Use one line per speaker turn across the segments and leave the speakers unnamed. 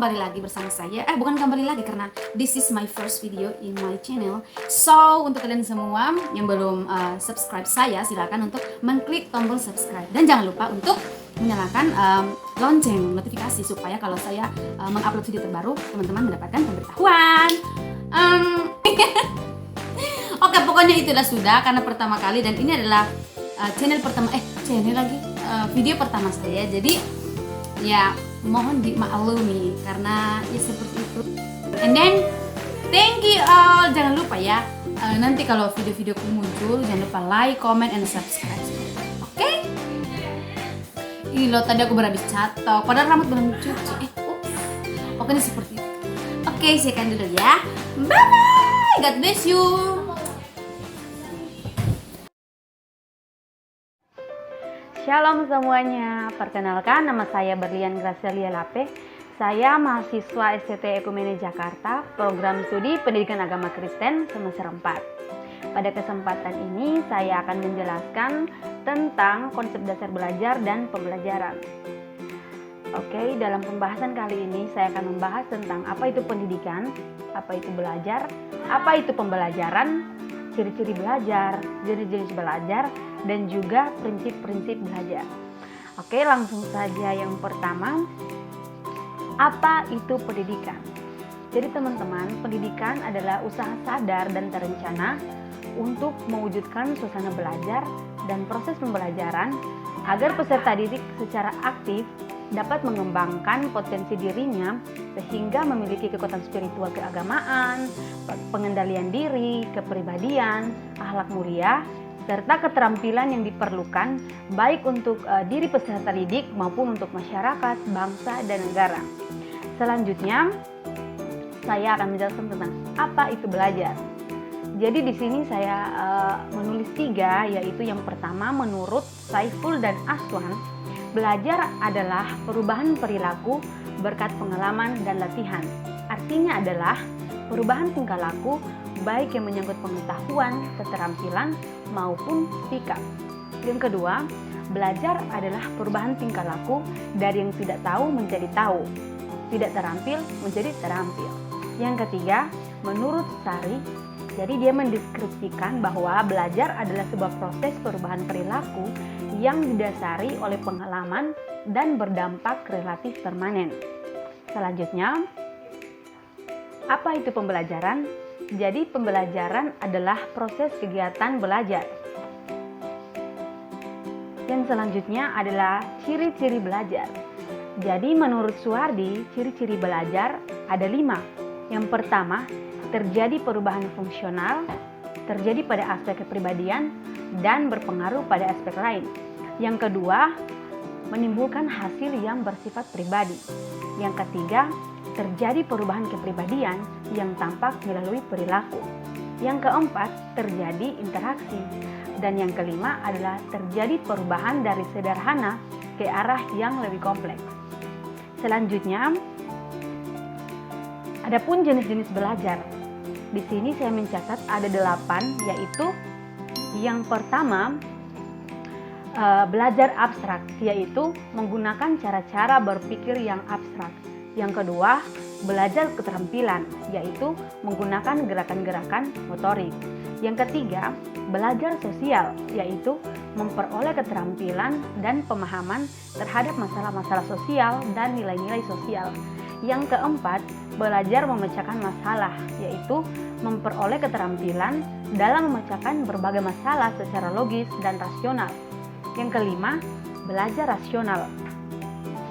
kembali lagi bersama saya. Bukan kembali lagi karena this is my first video in my channel. So, untuk kalian semua yang belum subscribe saya, silakan untuk mengklik tombol subscribe. Dan jangan lupa untuk menyalakan lonceng notifikasi supaya kalau saya mengupload video terbaru, teman-teman mendapatkan pemberitahuan. Oke, pokoknya itulah sudah karena pertama kali dan ini adalah video pertama saya. Jadi ya mohon dimaklumi karena ya seperti itu. And then thank you all. Jangan lupa ya, nanti kalau video-videoku muncul jangan lupa like, comment, and subscribe. Oke? Ini loh, tadi aku berhabis catok padahal rambut belum cuci. Pokoknya seperti itu. Oke, sekian dulu ya. Bye bye. God bless you.
Shalom semuanya, perkenalkan nama saya Berlian Gracelia Lape. Saya mahasiswa STT Ekumene Jakarta, program studi Pendidikan Agama Kristen semester 4. Pada kesempatan ini saya akan menjelaskan tentang konsep dasar belajar dan pembelajaran. Oke, dalam pembahasan kali ini saya akan membahas tentang apa itu pendidikan, apa itu belajar, apa itu pembelajaran, ciri-ciri belajar, jenis-jenis belajar, dan juga prinsip-prinsip belajar. Oke, langsung saja yang pertama, apa itu pendidikan? Jadi teman-teman, pendidikan adalah usaha sadar dan terencana untuk mewujudkan suasana belajar dan proses pembelajaran agar peserta didik secara aktif dapat mengembangkan potensi dirinya sehingga memiliki kekuatan spiritual keagamaan, pengendalian diri, kepribadian, akhlak mulia, serta keterampilan yang diperlukan baik untuk diri peserta didik maupun untuk masyarakat, bangsa, dan negara. Selanjutnya, saya akan menjelaskan tentang apa itu belajar. Jadi di sini saya menulis 3, yaitu yang pertama menurut Saiful dan Aswan, belajar adalah perubahan perilaku berkat pengalaman dan latihan. Artinya adalah perubahan tingkah laku baik yang menyangkut pengetahuan, keterampilan, maupun sikap. Yang kedua, belajar adalah perubahan tingkah laku dari yang tidak tahu menjadi tahu, tidak terampil menjadi terampil. Yang ketiga, menurut Sari, jadi dia mendeskripsikan bahwa belajar adalah sebuah proses perubahan perilaku yang didasari oleh pengalaman dan berdampak relatif permanen. Selanjutnya, apa itu pembelajaran? Jadi pembelajaran adalah proses kegiatan belajar. Yang selanjutnya adalah ciri-ciri belajar. Jadi menurut Suwardi, ciri-ciri belajar ada 5. Yang pertama, terjadi perubahan fungsional, terjadi pada aspek kepribadian, dan berpengaruh pada aspek lain. Yang kedua, menimbulkan hasil yang bersifat pribadi. Yang ketiga, terjadi perubahan kepribadian yang tampak melalui perilaku. Yang keempat, terjadi interaksi. Dan yang kelima adalah terjadi perubahan dari sederhana ke arah yang lebih kompleks. Selanjutnya, adapun jenis-jenis belajar. Di sini saya mencatat ada 8, yaitu yang pertama, belajar abstrak, yaitu menggunakan cara-cara berpikir yang abstrak. Yang kedua, belajar keterampilan, yaitu menggunakan gerakan-gerakan motorik. Yang ketiga, belajar sosial, yaitu memperoleh keterampilan dan pemahaman terhadap masalah-masalah sosial dan nilai-nilai sosial. Yang keempat, belajar memecahkan masalah, yaitu memperoleh keterampilan dalam memecahkan berbagai masalah secara logis dan rasional. Yang kelima, belajar rasional,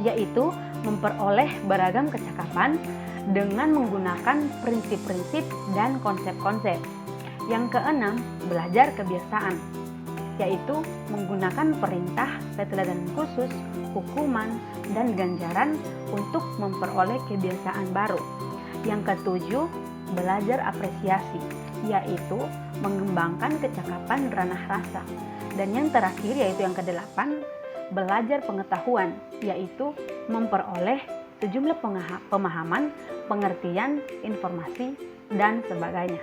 yaitu memperoleh beragam kecakapan dengan menggunakan prinsip-prinsip dan konsep-konsep. Yang keenam, belajar kebiasaan, yaitu menggunakan perintah, keteladanan khusus, hukuman, dan ganjaran untuk memperoleh kebiasaan baru. Yang ketujuh, belajar apresiasi, yaitu mengembangkan kecakapan ranah rasa. Dan yang terakhir, yaitu yang kedelapan, belajar pengetahuan, yaitu memperoleh sejumlah pemahaman, pengertian, informasi, dan sebagainya.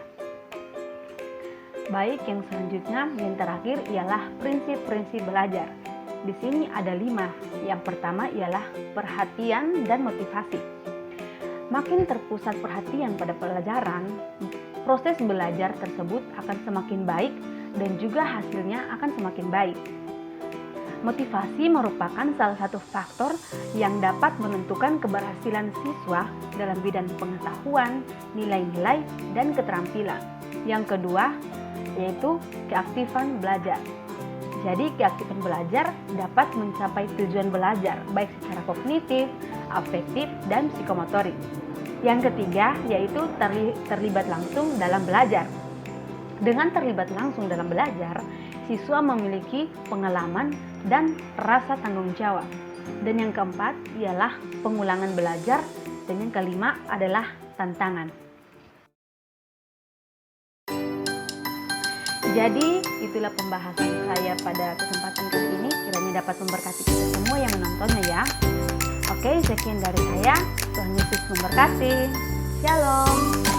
Baik, yang selanjutnya, yang terakhir ialah prinsip-prinsip belajar. Di sini ada 5. Yang pertama ialah perhatian dan motivasi. Makin terpusat perhatian pada pelajaran, proses belajar tersebut akan semakin baik dan juga hasilnya akan semakin baik. Motivasi merupakan salah satu faktor yang dapat menentukan keberhasilan siswa dalam bidang pengetahuan, nilai-nilai, dan keterampilan. Yang kedua, yaitu keaktifan belajar. Jadi, keaktifan belajar dapat mencapai tujuan belajar, baik secara kognitif, afektif, dan psikomotorik. Yang ketiga, yaitu terlibat langsung dalam belajar. Dengan terlibat langsung dalam belajar, siswa memiliki pengalaman dan rasa tanggung jawab. Dan yang keempat ialah pengulangan belajar, dan yang kelima adalah tantangan. Jadi itulah pembahasan saya pada kesempatan kali ini. Kiranya dapat memberkati kita semua yang menontonnya ya. Oke, sekian dari saya. Tuhan Yesus memberkati. Shalom.